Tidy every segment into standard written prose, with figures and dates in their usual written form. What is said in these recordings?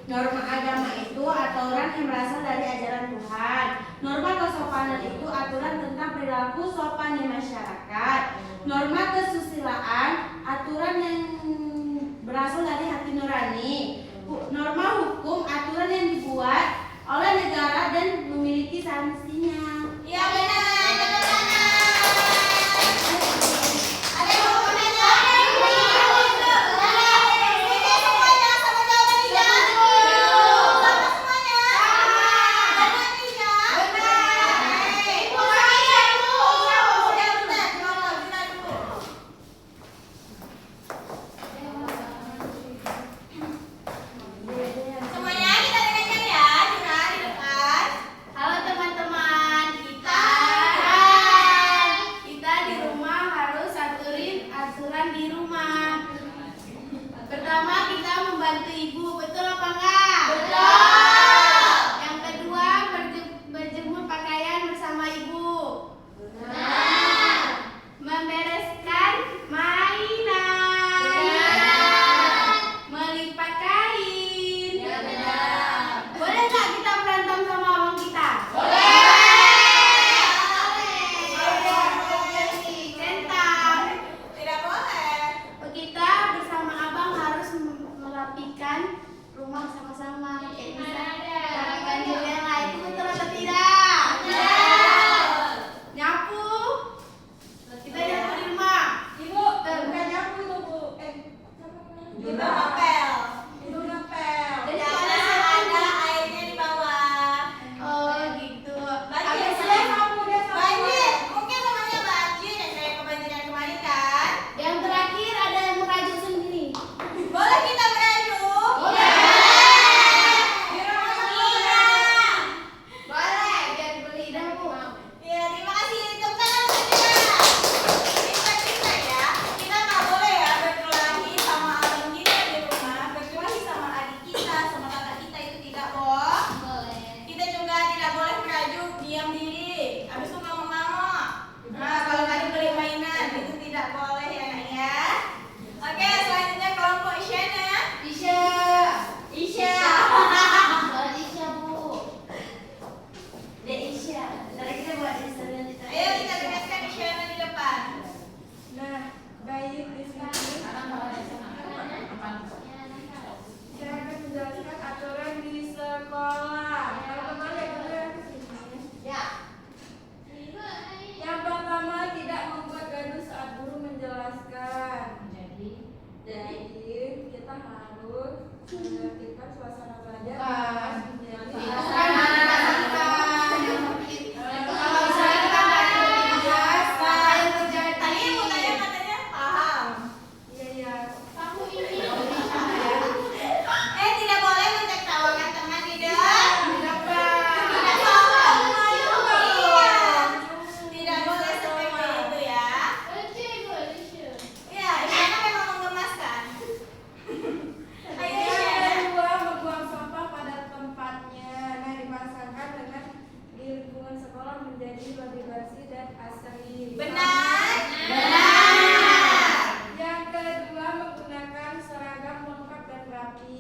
Norma agama itu aturan yang berasal dari ajaran Tuhan. Norma kesopanan itu aturan tentang perilaku sopan di masyarakat. Norma kesusilaan aturan yang berasal dari hati nurani. Norma hukum aturan yang dibuat oleh negara dan memiliki sanksinya. Iya benar. Semuanya kita dengarkan ya, Juna di depan. menjadi lebih bersih dan asri. Benar. Yang kedua, menggunakan seragam lengkap dan rapi.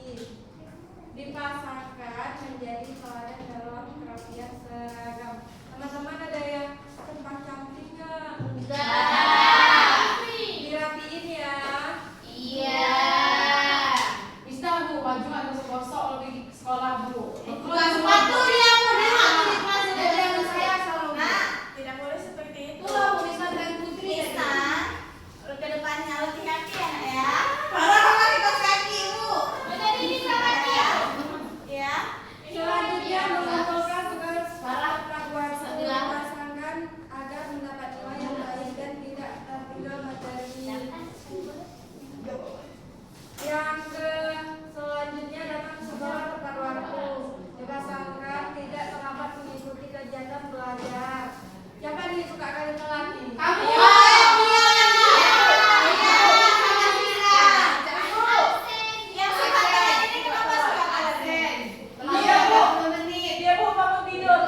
Dipasangkan menjadi teladan dalam kerapian seragam. Teman-teman ada yang tempat cantik nggak? Dirapiin ya. Iya. Bisa Bu, baju nggak gosok-gosok lebih sekolah Bu. Bukan sepatu dia Bu, dia nggak tulis kelas Yang saya selalu. Nah, tidak boleh seperti itu. Tuh, Bu Nisa dan Putri. Bisa. Ke depannya lebih kaki ya, Nak, ya. Parah banget di kaos kaki Bu. Jadi ini sama dia. Ya. Selanjutnya mengumpulkan tugas Parah. pelakuan Sebelah. dipasangkan agar mendapat nilai yang baik dan tidak tertinggal materi. Yang selanjutnya datang sekolah tepat waktu. Dipasangkan tidak terlambat mengikuti kegiatan belajar. Siapa nih suka kali telat nih? Kamu. Yang suka kalian ini kenapa suka kalian? Iya Bu. Dia Bu bangun tidur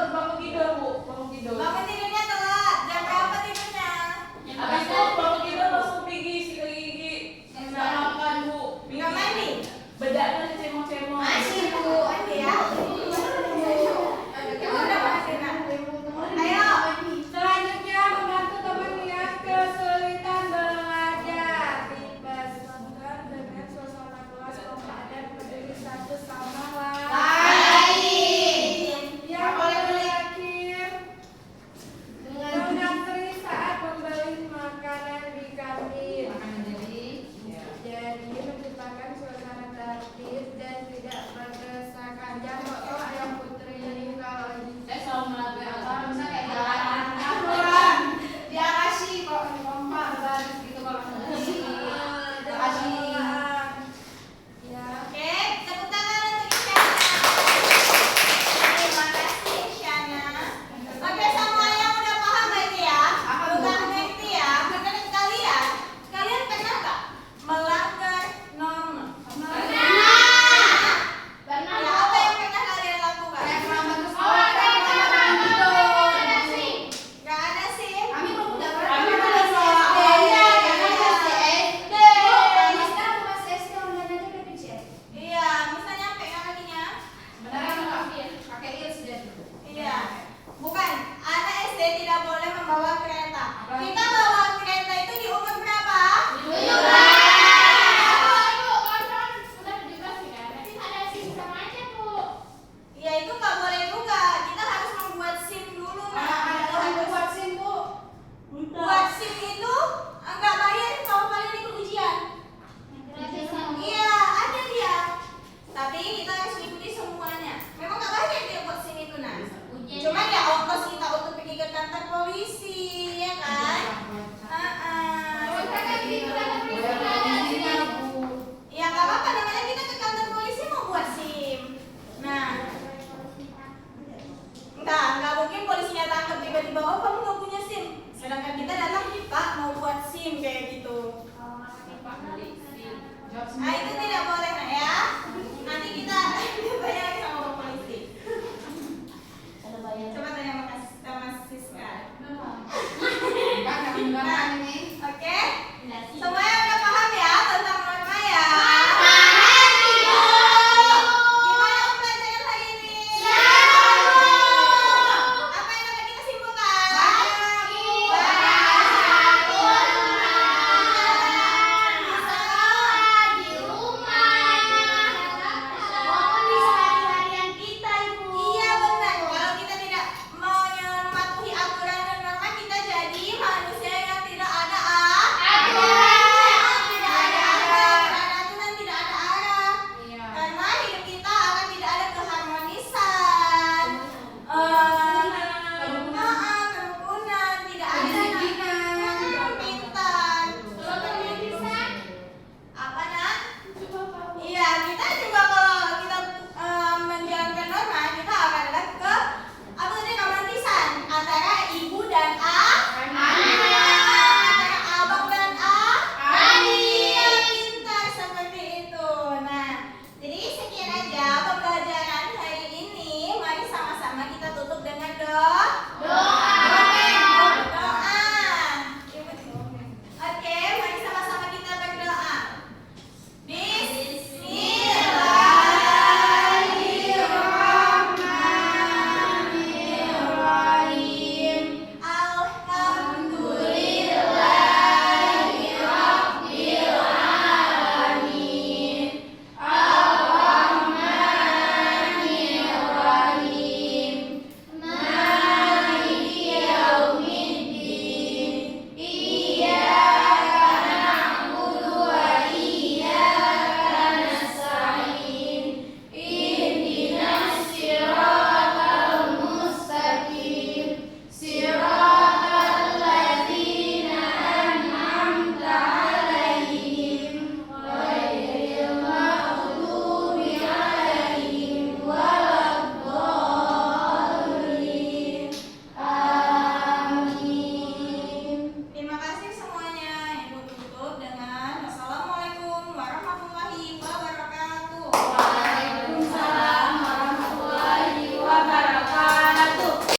Bu. Bangun tidur. Bangun tidurnya telat. Jam berapa tidurnya? Habis itu bangun tidur langsung pergi sikat gigi. Nggak makan Bu. Nggak mandi? Bedaknya cemong-cemong. Masih Bu, mandi ya. Ibu udah mandi Nak. Ayo. Selanjutnya membantu teman yang kesulitan belajar. Dipasangkan dengan suasana kelas kompak dan peduli satu sama lain. Yang terakhir, mengantri saat membeli makanan di kantin. Jadi menciptakan suasana tertib dan tidak berdesakan. Jangan foto ayam putri kalau Saya selalu melatih Alfa, misalnya kayak jalan. Dia kasih kok Kompak, baris gitu kalau kasih. Kasih. ya. Oke, tepuk tangan untuk Isyana. Terima kasih Isyana. Oke, semuanya udah paham berarti ya? Bukan berarti ya, menurut kalian, kalian pernah nggak melanggar norma? Pernah. Ya, apa yang pernah kalian lakukan? Nggak ada sih. Kami belum udah Kami pernah. belum SD. Iya, Kami masih SD. Iya, bisa nyampe kan kakinya? Beneran nggak? Pakai heels dia. Iya. Bukan, anak SD tidak boleh membawa kereta. Kita bawa kereta itu di umur berapa? Ya itu nggak boleh juga. Kita harus membuat SIM dulu Nak. Buat SIM itu nggak bayar kalau kalian ikut ujian. Iya, ada dia. Tapi kita harus ikuti semuanya. Memang nggak bayar dia buat SIM itu Nak. Cuma ya ongkos kita untuk pergi ke kantor polisi, ya kan? Ya nggak apa-apa, namanya kita ke kantor polisi mau buat SIM. Nah, nggak mungkin polisinya tangkap tiba-tiba, oh kamu nggak punya SIM. Sedangkan kita datang, Pak mau buat SIM kayak gitu. Nah itu tidak